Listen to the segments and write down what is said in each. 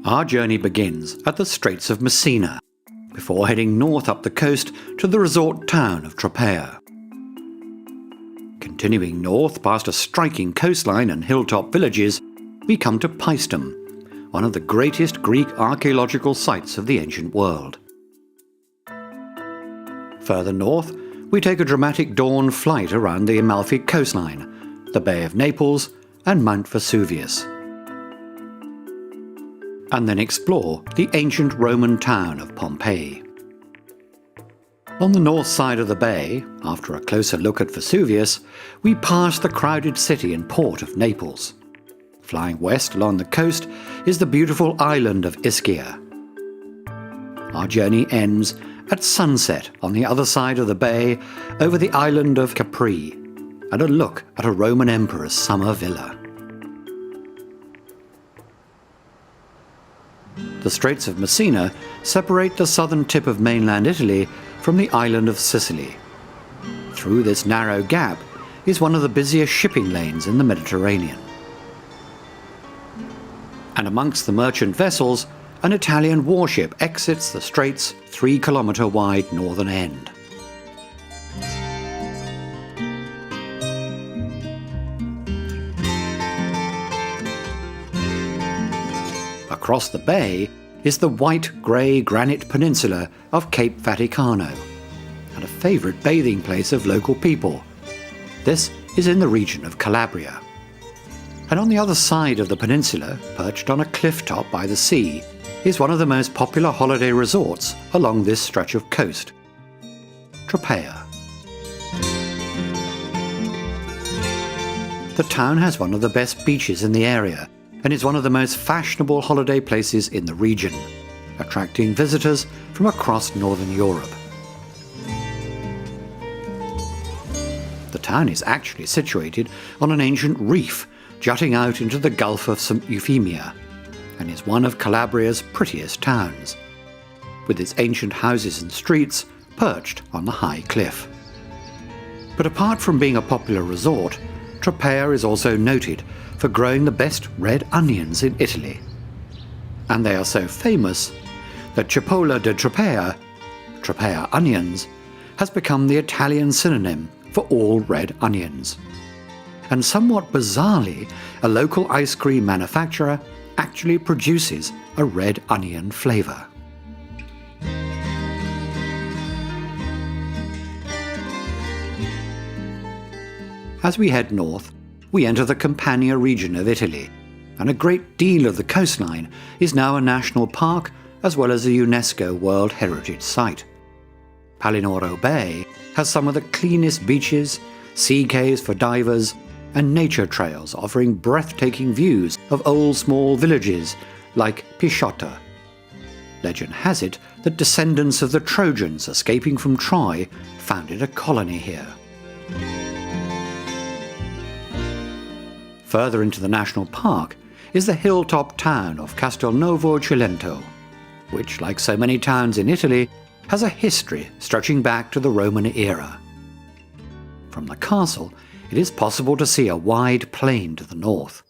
Our journey begins at the Straits of Messina, before heading north up the coast to the resort town of Tropea. Continuing north past a striking coastline and hilltop villages, we come to Paestum, one of the greatest Greek archaeological sites of the ancient world. Further north, we take a dramatic dawn flight around the Amalfi coastline, the Bay of Naples, and Mount Vesuvius, and then explore the ancient Roman town of Pompeii. On the north side of the bay, after a closer look at Vesuvius, we pass the crowded city and port of Naples. Flying west along the coast is the beautiful island of Ischia. Our journey ends at sunset on the other side of the bay over the island of Capri, and a look at a Roman emperor's summer villa. The Straits of Messina separate the southern tip of mainland Italy from the island of Sicily. Through this narrow gap is one of the busiest shipping lanes in the Mediterranean. And amongst the merchant vessels, an Italian warship exits the Straits' 3-kilometre wide northern end. Across the bay is the white-grey granite peninsula of Cape Vaticano, and a favourite bathing place of local people. This is in the region of Calabria. And on the other side of the peninsula, perched on a cliff top by the sea, is one of the most popular holiday resorts along this stretch of coast, Tropea. The town has one of the best beaches in the area, and is one of the most fashionable holiday places in the region, attracting visitors from across northern Europe. The town is actually situated on an ancient reef jutting out into the Gulf of St. Euphemia, and is one of Calabria's prettiest towns, with its ancient houses and streets perched on the high cliff. But apart from being a popular resort, Tropea is also noted for growing the best red onions in Italy. And they are so famous that Cipolla di Tropea, Tropea onions, has become the Italian synonym for all red onions. And somewhat bizarrely, a local ice cream manufacturer actually produces a red onion flavour. As we head north, we enter the Campania region of Italy, and a great deal of the coastline is now a national park as well as a UNESCO World Heritage Site. Palinuro Bay has some of the cleanest beaches, sea caves for divers, and nature trails offering breathtaking views of old small villages like Pisciotta. Legend has it that descendants of the Trojans escaping from Troy founded a colony here. Further into the national park is the hilltop town of Castelnuovo Cilento, which, like so many towns in Italy, has a history stretching back to the Roman era. From the castle, it is possible to see a wide plain to the north.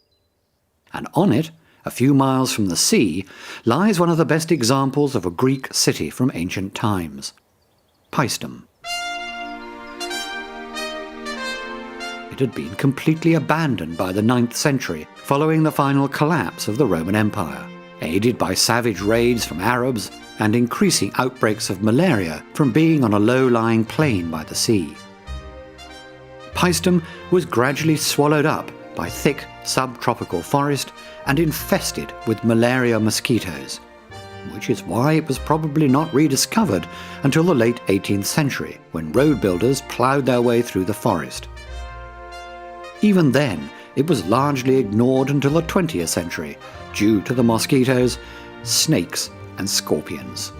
And on it, a few miles from the sea, lies one of the best examples of a Greek city from ancient times, Paestum. It had been completely abandoned by the 9th century following the final collapse of the Roman Empire, aided by savage raids from Arabs and increasing outbreaks of malaria from being on a low-lying plain by the sea. Paestum was gradually swallowed up by thick subtropical forest and infested with malaria mosquitoes, which is why it was probably not rediscovered until the late 18th century, when road builders ploughed their way through the forest. Even then, it was largely ignored until the 20th century, due to the mosquitoes, snakes, and scorpions.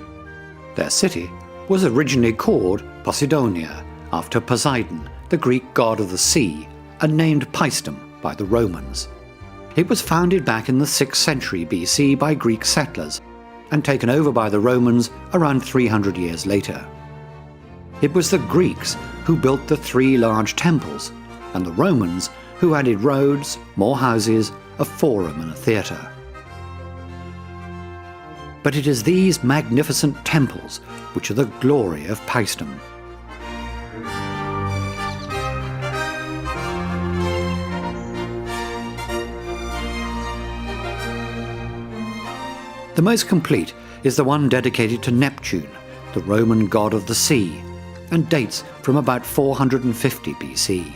Their city was originally called Posidonia, after Poseidon, the Greek god of the sea, and named Paestum by the Romans. It was founded back in the 6th century BC by Greek settlers, and taken over by the Romans around 300 years later. It was the Greeks who built the 3 large temples, and the Romans who added roads, more houses, a forum and a theatre. But it is these magnificent temples which are the glory of Paestum. The most complete is the one dedicated to Neptune, the Roman god of the sea, and dates from about 450 BC.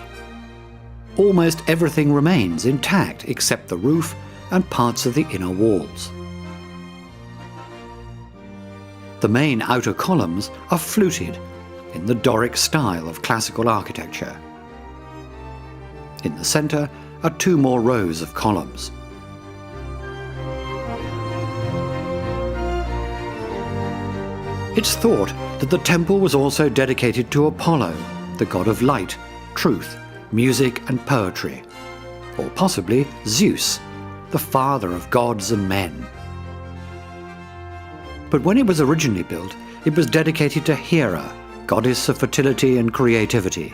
Almost everything remains intact except the roof and parts of the inner walls. The main outer columns are fluted in the Doric style of classical architecture. In the centre are two more rows of columns. It's thought that the temple was also dedicated to Apollo, the god of light, truth, music and poetry, or possibly Zeus, the father of gods and men. But when it was originally built, it was dedicated to Hera, goddess of fertility and creativity.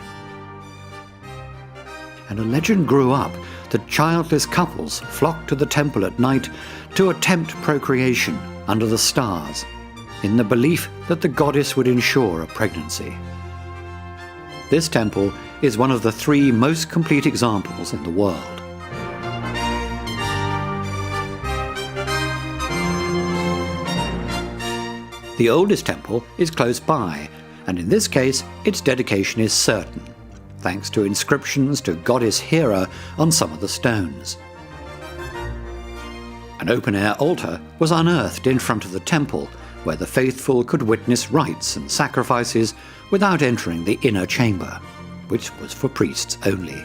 And a legend grew up that childless couples flocked to the temple at night to attempt procreation under the stars, in the belief that the goddess would ensure a pregnancy. This temple is one of the 3 most complete examples in the world. The oldest temple is close by, and in this case its dedication is certain, thanks to inscriptions to goddess Hera on some of the stones. An open-air altar was unearthed in front of the temple, where the faithful could witness rites and sacrifices without entering the inner chamber, which was for priests only.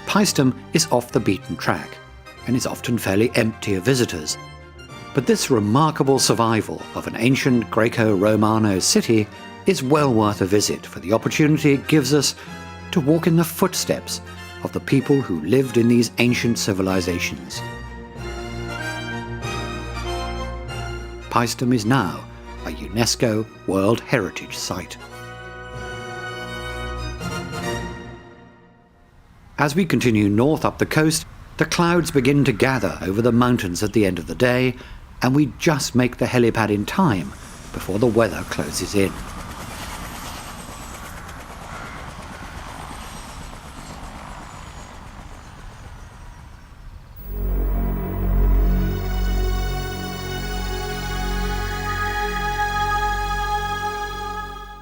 Paestum is off the beaten track, and is often fairly empty of visitors, but this remarkable survival of an ancient Greco-Romano city is well worth a visit for the opportunity it gives us to walk in the footsteps of the people who lived in these ancient civilizations. Paestum is now a UNESCO World Heritage Site. As we continue north up the coast, the clouds begin to gather over the mountains at the end of the day, and we just make the helipad in time before the weather closes in.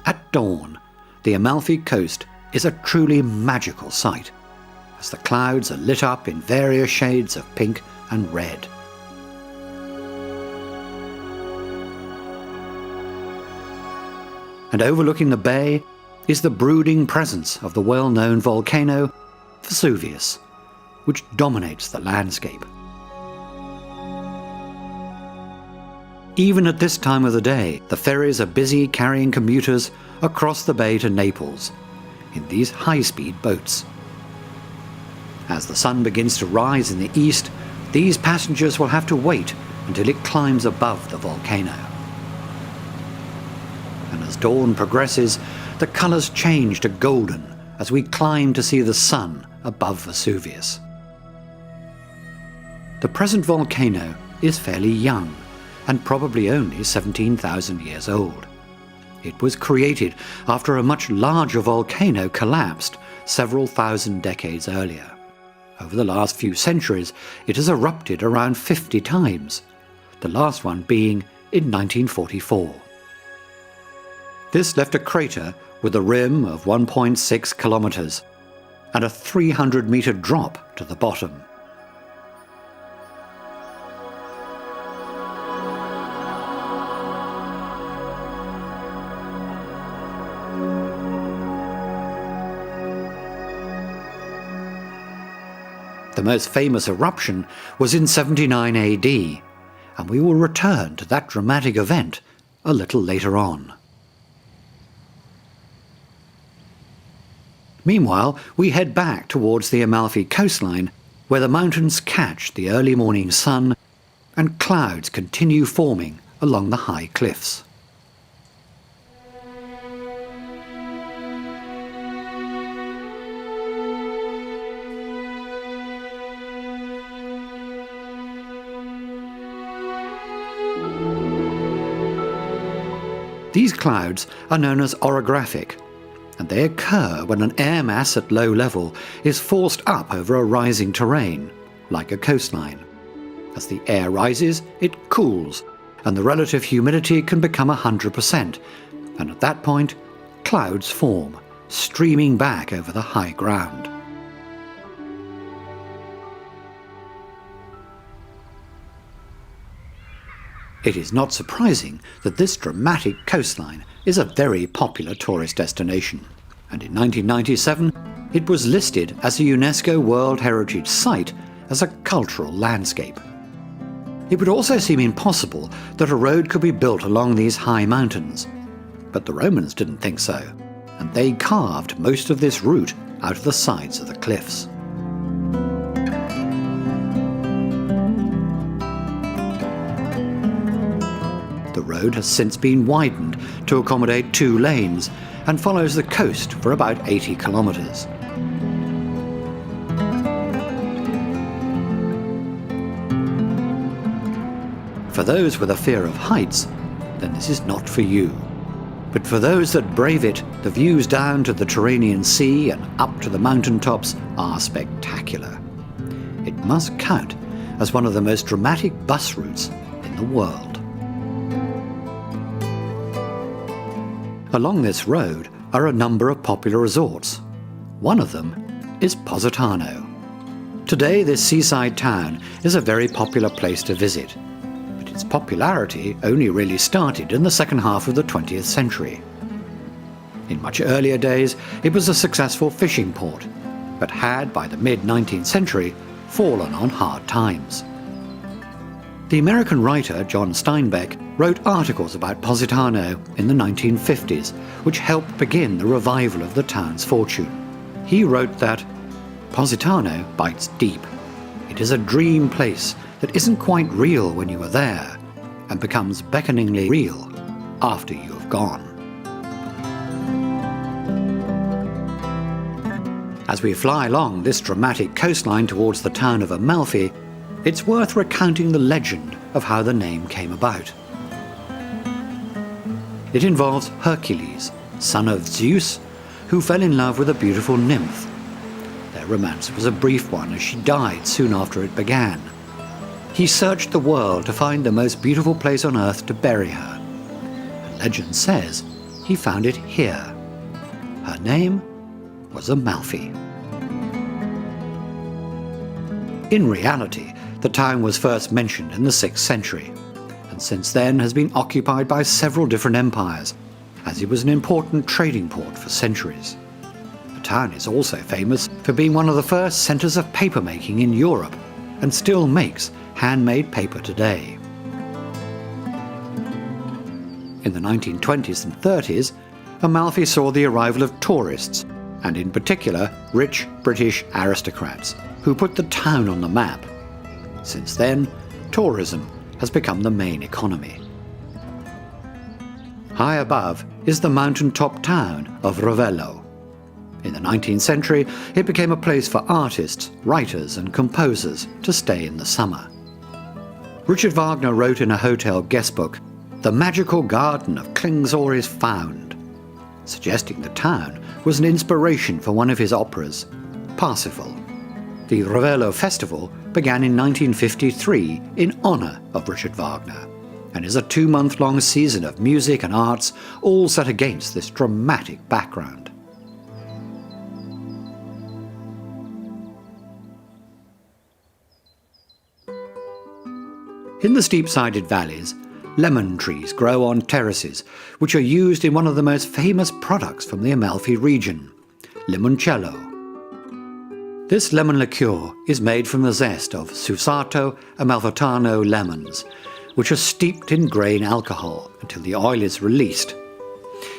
At dawn, the Amalfi Coast is a truly magical sight, as the clouds are lit up in various shades of pink and red. And overlooking the bay is the brooding presence of the well-known volcano Vesuvius, which dominates the landscape. Even at this time of the day, the ferries are busy carrying commuters across the bay to Naples in these high-speed boats. As the sun begins to rise in the east, these passengers will have to wait until it climbs above the volcano. And as dawn progresses, the colours change to golden as we climb to see the sun above Vesuvius. The present volcano is fairly young, and probably only 17,000 years old. It was created after a much larger volcano collapsed several thousand decades earlier. Over the last few centuries, it has erupted around 50 times, the last one being in 1944. This left a crater with a rim of 1.6 kilometers and a 300-meter drop to the bottom. The most famous eruption was in 79 AD, and we will return to that dramatic event a little later on. Meanwhile, we head back towards the Amalfi coastline, where the mountains catch the early morning sun and clouds continue forming along the high cliffs. These clouds are known as orographic, and they occur when an air mass at low level is forced up over a rising terrain, like a coastline. As the air rises, it cools, and the relative humidity can become 100%, and at that point, clouds form, streaming back over the high ground. It is not surprising that this dramatic coastline is a very popular tourist destination, and in 1997 it was listed as a UNESCO World Heritage Site as a cultural landscape. It would also seem impossible that a road could be built along these high mountains, but the Romans didn't think so, and they carved most of this route out of the sides of the cliffs. The road has since been widened to accommodate 2 lanes and follows the coast for about 80 kilometers. For those with a fear of heights, then this is not for you. But for those that brave it, the views down to the Tyrrhenian Sea and up to the mountaintops are spectacular. It must count as one of the most dramatic bus routes in the world. Along this road are a number of popular resorts. One of them is Positano. Today, this seaside town is a very popular place to visit, but its popularity only really started in the second half of the 20th century. In much earlier days, it was a successful fishing port, but had, by the mid-19th century, fallen on hard times. The American writer John Steinbeck wrote articles about Positano in the 1950s, which helped begin the revival of the town's fortune. He wrote that Positano bites deep. It is a dream place that isn't quite real when you are there, and becomes beckoningly real after you have gone. As we fly along this dramatic coastline towards the town of Amalfi, it's worth recounting the legend of how the name came about. It involves Hercules, son of Zeus, who fell in love with a beautiful nymph. Their romance was a brief one, as she died soon after it began. He searched the world to find the most beautiful place on earth to bury her, and legend says he found it here. Her name was Amalfi. In reality, the town was first mentioned in the 6th century, and since then has been occupied by several different empires, as it was an important trading port for centuries. The town is also famous for being one of the first centres of papermaking in Europe, and still makes handmade paper today. In the 1920s and 30s, Amalfi saw the arrival of tourists, and in particular rich British aristocrats, who put the town on the map. Since then, tourism has become the main economy. High above is the mountaintop town of Ravello. In the 19th century, it became a place for artists, writers and composers to stay in the summer. Richard Wagner wrote in a hotel guestbook, "The magical garden of Klingsor is found," suggesting the town was an inspiration for one of his operas, Parsifal. The Ravello Festival began in 1953 in honour of Richard Wagner, and is a 2-month-long season of music and arts, all set against this dramatic background. In the steep-sided valleys, lemon trees grow on terraces, which are used in one of the most famous products from the Amalfi region, limoncello. This lemon liqueur is made from the zest of Susato Amalfitano lemons, which are steeped in grain alcohol until the oil is released.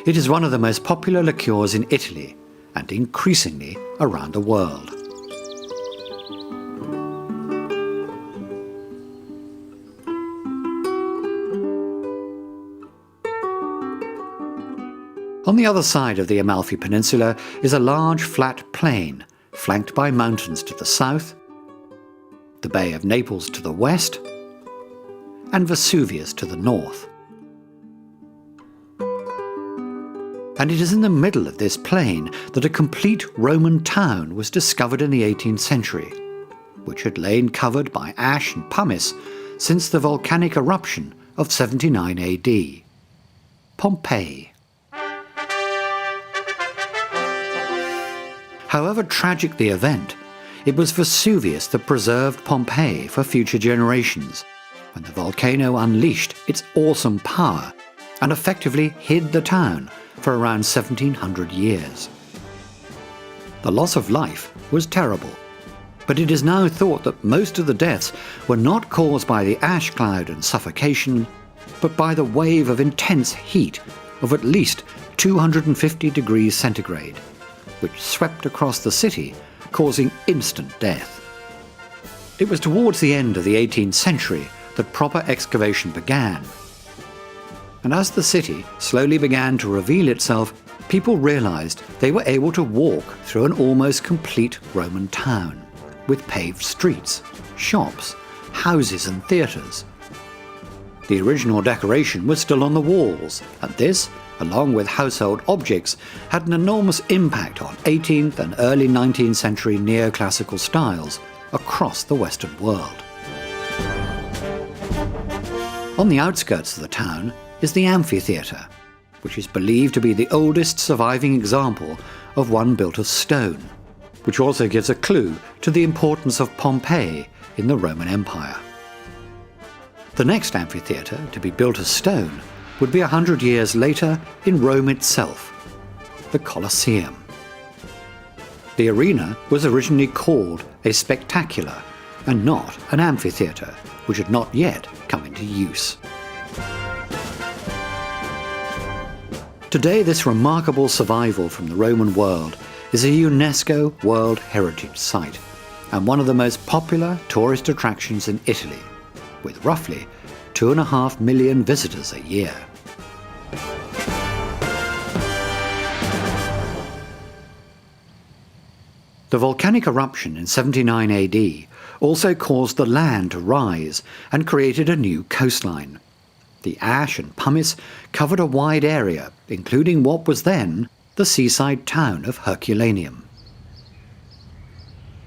It is one of the most popular liqueurs in Italy, and increasingly around the world. On the other side of the Amalfi Peninsula is a large flat plain, flanked by mountains to the south, the Bay of Naples to the west, and Vesuvius to the north. And it is in the middle of this plain that a complete Roman town was discovered in the 18th century, which had lain covered by ash and pumice since the volcanic eruption of 79 AD. Pompeii. However tragic the event, it was Vesuvius that preserved Pompeii for future generations, when the volcano unleashed its awesome power and effectively hid the town for around 1700 years. The loss of life was terrible, but it is now thought that most of the deaths were not caused by the ash cloud and suffocation, but by the wave of intense heat of at least 250 degrees centigrade, which swept across the city, causing instant death. It was towards the end of the 18th century that proper excavation began. And as the city slowly began to reveal itself, people realized they were able to walk through an almost complete Roman town, with paved streets, shops, houses and theatres. The original decoration was still on the walls, and this, along with household objects, had an enormous impact on 18th and early 19th century neoclassical styles across the Western world. On the outskirts of the town is the amphitheatre, which is believed to be the oldest surviving example of one built of stone, which also gives a clue to the importance of Pompeii in the Roman Empire. The next amphitheatre to be built of stone would be 100 years later in Rome itself, the Colosseum. The arena was originally called a spectacular and not an amphitheatre, which had not yet come into use. Today, this remarkable survival from the Roman world is a UNESCO World Heritage Site and one of the most popular tourist attractions in Italy, with roughly 2.5 million visitors a year. The volcanic eruption in 79 AD also caused the land to rise and created a new coastline. The ash and pumice covered a wide area, including what was then the seaside town of Herculaneum.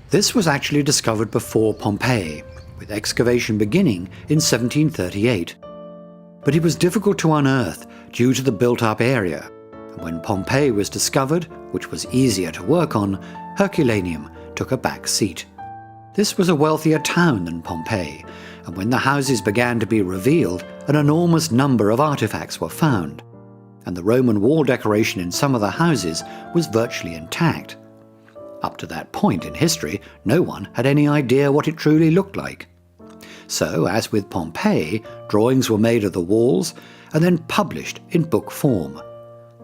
This was actually discovered before Pompeii, with excavation beginning in 1738. But it was difficult to unearth due to the built-up area, and when Pompeii was discovered, which was easier to work on, Herculaneum took a back seat. This was a wealthier town than Pompeii, and when the houses began to be revealed, an enormous number of artifacts were found, and the Roman wall decoration in some of the houses was virtually intact. Up to that point in history, no one had any idea what it truly looked like. So, as with Pompeii, drawings were made of the walls and then published in book form.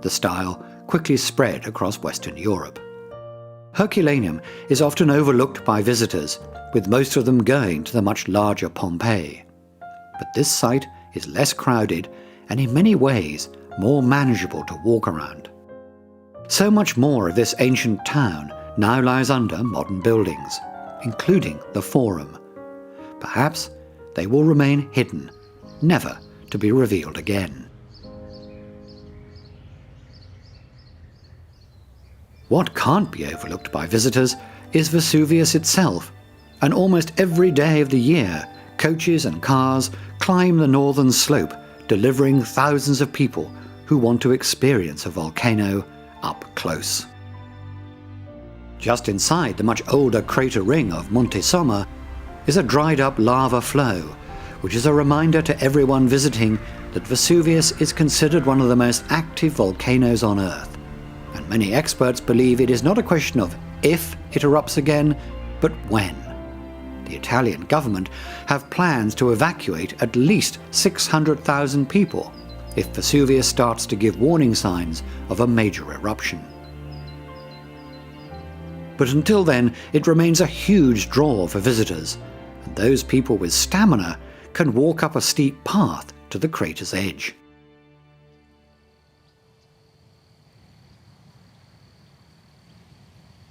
The style quickly spread across Western Europe. Herculaneum is often overlooked by visitors, with most of them going to the much larger Pompeii. But this site is less crowded and in many ways more manageable to walk around. So much more of this ancient town now lies under modern buildings, including the Forum. Perhaps they will remain hidden, never to be revealed again. What can't be overlooked by visitors is Vesuvius itself, and almost every day of the year, coaches and cars climb the northern slope, delivering thousands of people who want to experience a volcano up close. Just inside the much older crater ring of Monte Somma is a dried-up lava flow, which is a reminder to everyone visiting that Vesuvius is considered one of the most active volcanoes on Earth. And many experts believe it is not a question of if it erupts again, but when. The Italian government have plans to evacuate at least 600,000 people if Vesuvius starts to give warning signs of a major eruption. But until then, it remains a huge draw for visitors, and those people with stamina can walk up a steep path to the crater's edge.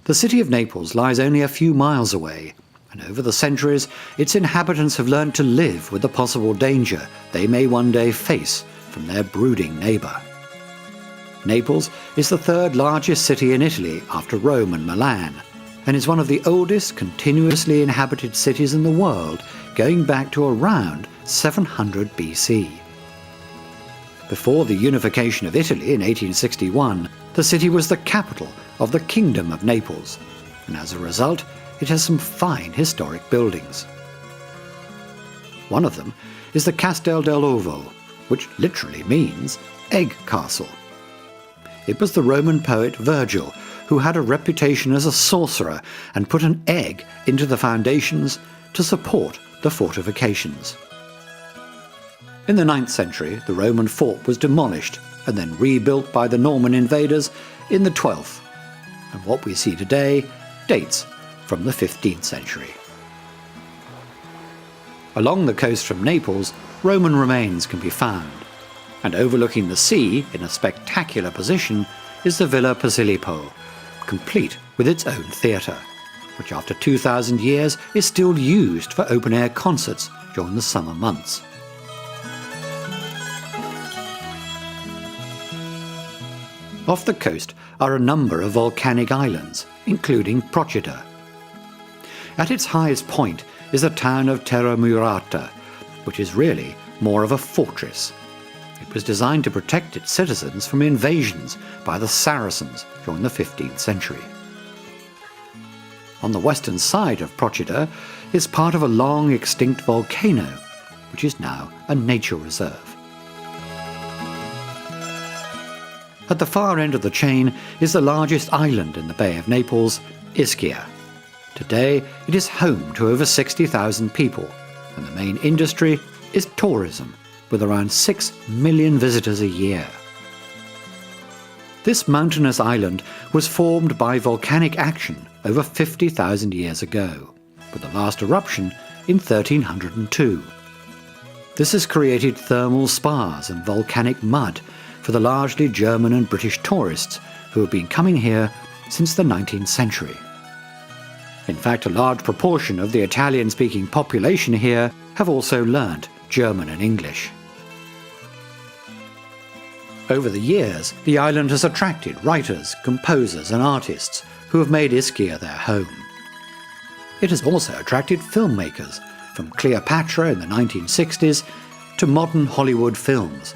The city of Naples lies only a few miles away, and over the centuries its inhabitants have learned to live with the possible danger they may one day face from their brooding neighbour. Naples is the third largest city in Italy after Rome and Milan, and is one of the oldest continuously inhabited cities in the world, going back to around 700 BC. Before the unification of Italy in 1861, the city was the capital of the Kingdom of Naples, and as a result, it has some fine historic buildings. One of them is the Castel dell'Ovo, which literally means egg castle. It was the Roman poet Virgil who had a reputation as a sorcerer and put an egg into the foundations to support the fortifications. In the 9th century, the Roman fort was demolished and then rebuilt by the Norman invaders in the 12th, and what we see today dates from the 15th century. Along the coast from Naples, Roman remains can be found, and overlooking the sea in a spectacular position is the Villa Posillipo, complete with its own theatre, which after 2,000 years is still used for open-air concerts during the summer months. Off the coast are a number of volcanic islands, including Procida. At its highest point is the town of Terra Murata, which is really more of a fortress. It was designed to protect its citizens from invasions by the Saracens during the 15th century. On the western side of Procida is part of a long extinct volcano, which is now a nature reserve. At the far end of the chain is the largest island in the Bay of Naples, Ischia. Today it is home to over 60,000 people, and the main industry is tourism, with around 6 million visitors a year. This mountainous island was formed by volcanic action over 50,000 years ago, with the last eruption in 1302. This has created thermal spas and volcanic mud for the largely German and British tourists who have been coming here since the 19th century. In fact, a large proportion of the Italian-speaking population here have also learnt German and English. Over the years, the island has attracted writers, composers and artists who have made Ischia their home. It has also attracted filmmakers, from Cleopatra in the 1960s to modern Hollywood films,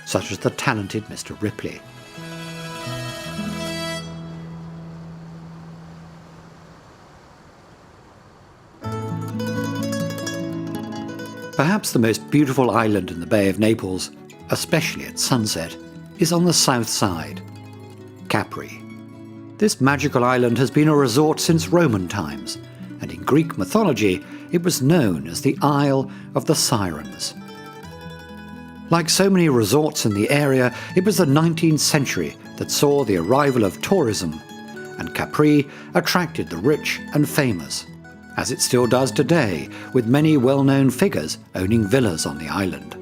such as the talented Mr. Ripley. Perhaps the most beautiful island in the Bay of Naples, especially at sunset, is on the south side, Capri. This magical island has been a resort since Roman times, and in Greek mythology it was known as the Isle of the Sirens. Like so many resorts in the area, it was the 19th century that saw the arrival of tourism, and Capri attracted the rich and famous, as it still does today, with many well-known figures owning villas on the island.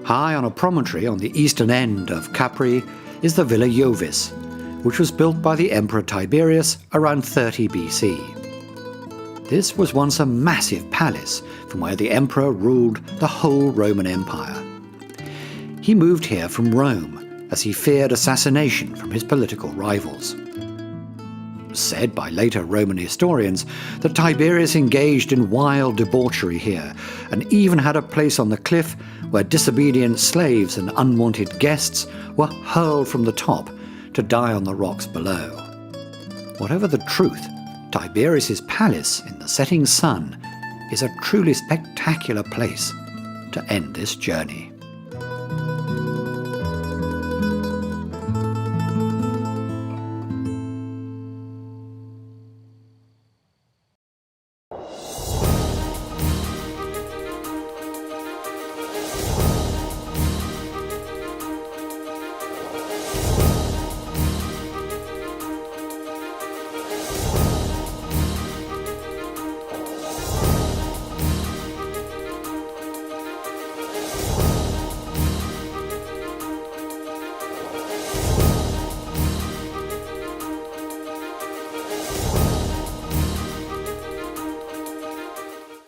High on a promontory on the eastern end of Capri is the Villa Jovis, which was built by the Emperor Tiberius around 30 BC. This was once a massive palace from where the emperor ruled the whole Roman Empire. He moved here from Rome as he feared assassination from his political rivals. It was said by later Roman historians that Tiberius engaged in wild debauchery here and even had a place on the cliff where disobedient slaves and unwanted guests were hurled from the top to die on the rocks below. Whatever the truth, Tiberius's palace in the setting sun is a truly spectacular place to end this journey.